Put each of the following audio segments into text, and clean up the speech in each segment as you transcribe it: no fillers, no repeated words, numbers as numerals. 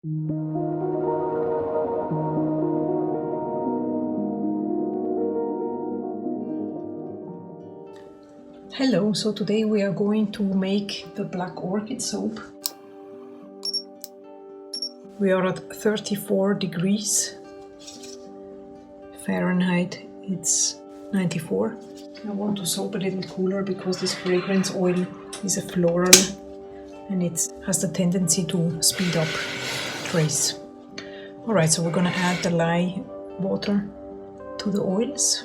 Hello, so today we are going to make the Black Orchid soap. We are at 34 degrees Fahrenheit, it's 94. I want to soap a little cooler because this fragrance oil is a floral and it has the tendency to speed up trace. Alright, so we're gonna add the lye water to the oils.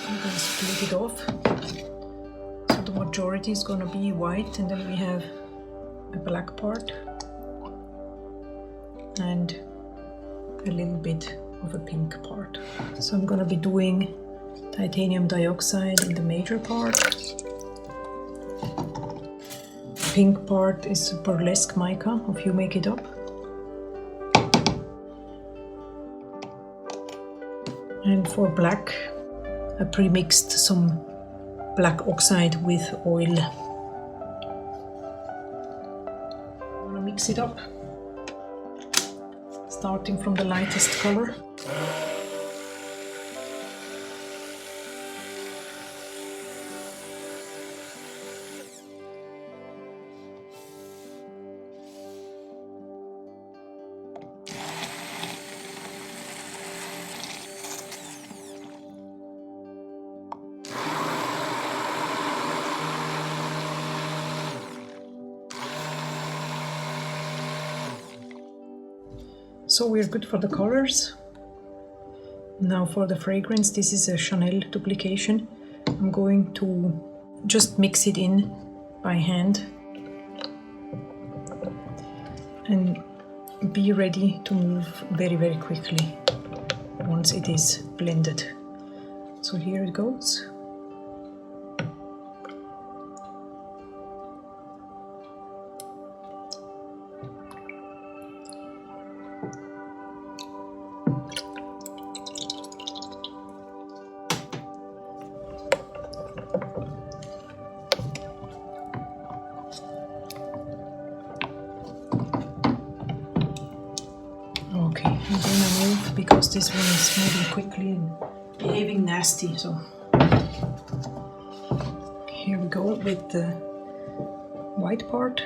I'm gonna split it off. So the majority is gonna be white, and then we have a black part and a little bit of a pink part. So I'm gonna be doing titanium dioxide in the major part. The pink part is burlesque mica of You Make It Up. And for black, I pre-mixed some black oxide with oil. I'm gonna mix it up, starting from the lightest color. So we're good for the colors. Now for the fragrance, this is a Chanel duplication. I'm going to just mix it in by hand and be ready to move very, very quickly once it is blended. So here it goes. Okay, and then I move because this one is moving quickly and behaving nasty. So here we go with the white part.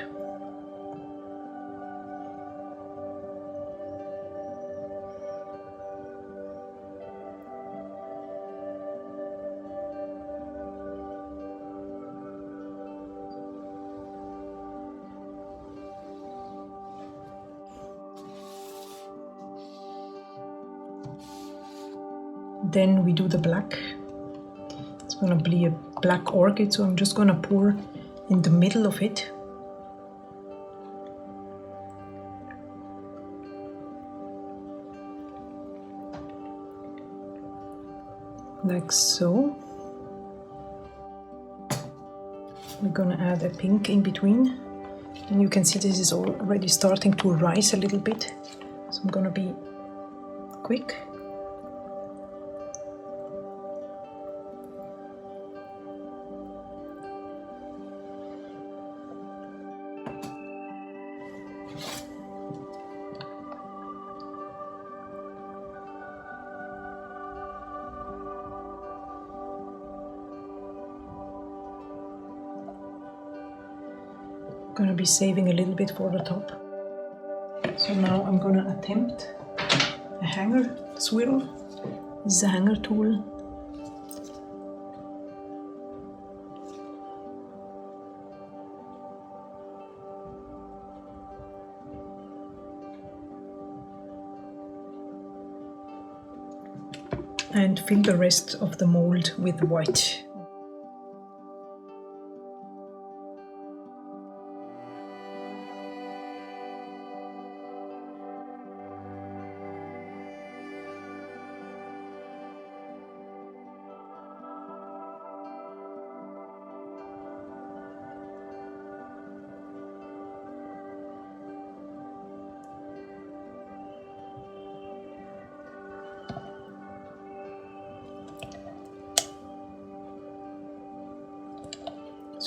Then we do the black. It's gonna be a black orchid, so I'm just gonna pour in the middle of it. Like so. We're gonna add a pink in between. And you can see this is already starting to rise a little bit. So I'm gonna be quick. Gonna be saving a little bit for the top. So now I'm gonna attempt a hanger swirl. This is a hanger tool. And fill the rest of the mold with white.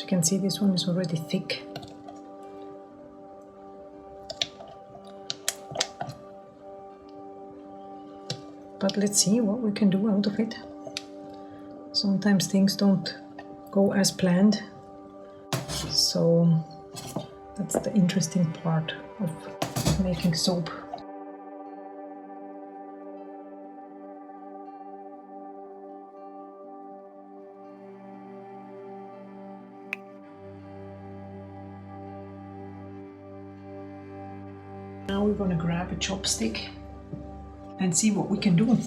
you can see, this one is already thick. But let's see what we can do out of it. Sometimes things don't go as planned, so that's the interesting part of making soap. Now we're going to grab a chopstick and see what we can do.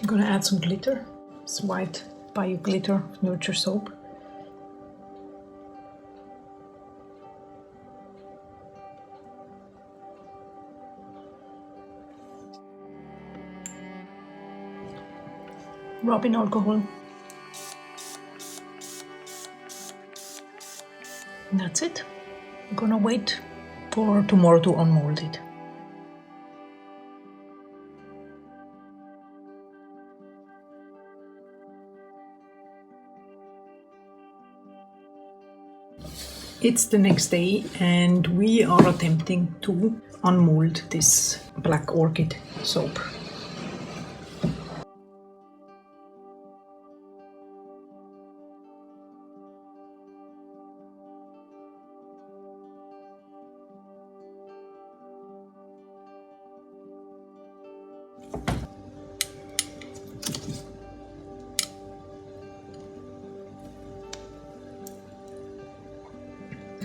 I'm gonna add some glitter. It's white bio glitter nurture soap. Rub in alcohol. And that's it. I'm gonna wait for tomorrow to unmold it. It's the next day and we are attempting to unmold this Black Orchid soap.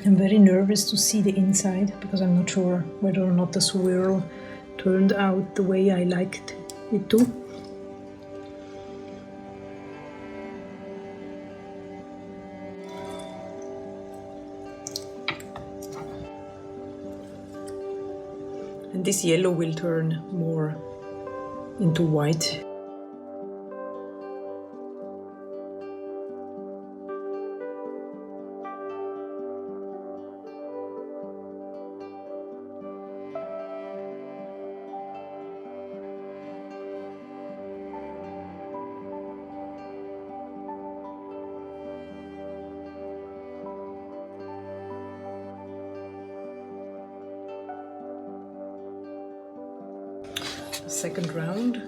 I'm very nervous to see the inside because I'm not sure whether or not the swirl turned out the way I liked it to. And this yellow will turn more into white. Second round.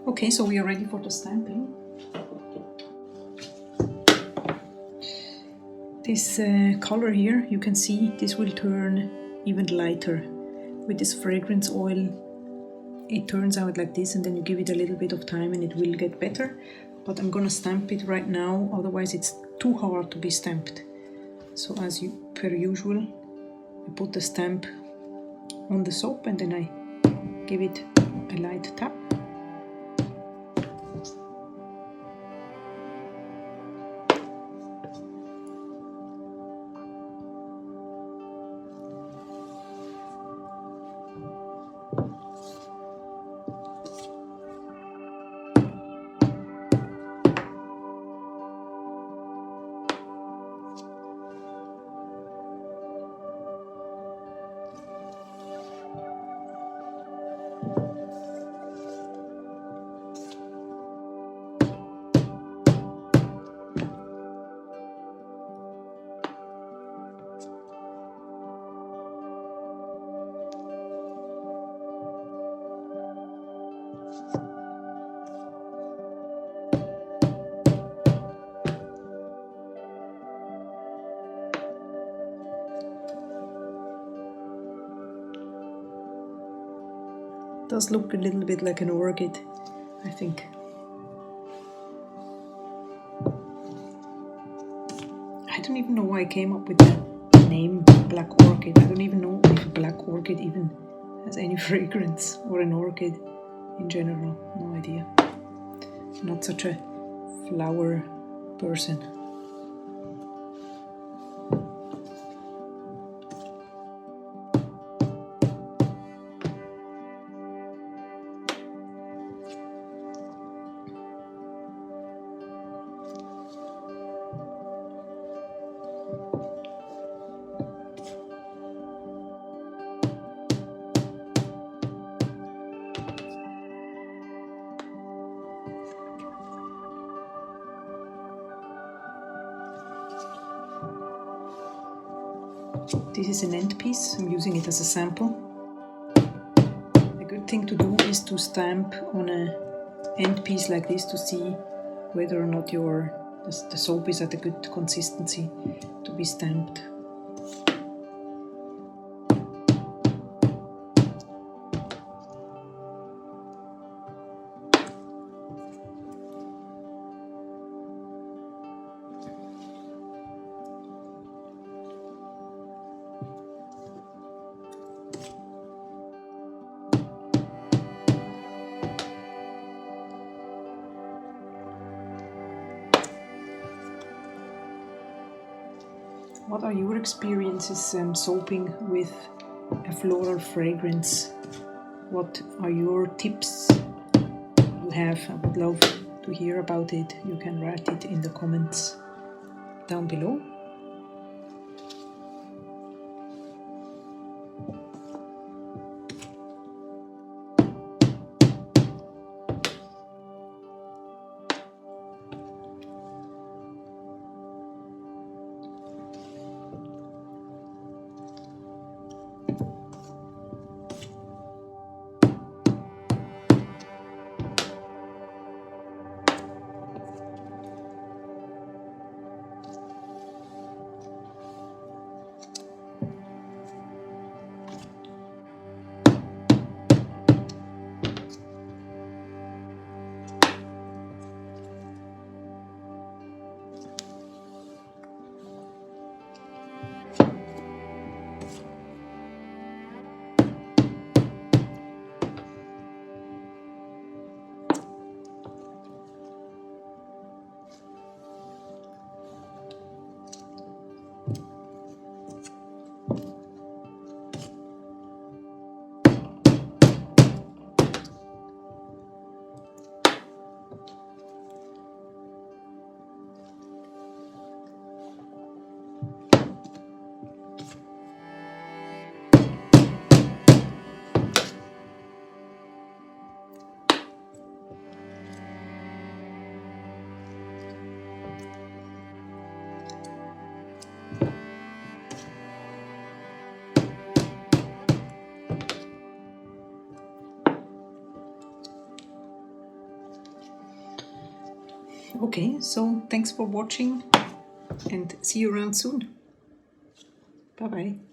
Okay, so we are ready for the stamping. This color here, you can see this will turn even lighter. With this fragrance oil, it turns out like this, and then you give it a little bit of time and it will get better. But I'm gonna stamp it right now, otherwise it's too hard to be stamped. So as per usual, I put the stamp on the soap and then I give it a light tap. does look a little bit like an orchid, I think. I don't even know why I came up with the name Black Orchid. I don't even know if a black orchid even has any fragrance, or an orchid in general. No idea. I'm not such a flower person. This is an end piece. I'm using it as a sample. A good thing to do is to stamp on an end piece like this to see whether or not the soap is at a good consistency to be stamped. What are your experiences soaping with a floral fragrance? What are your tips you have? I would love to hear about it. You can write it in the comments down below. Okay, so thanks for watching and see you around soon. Bye bye.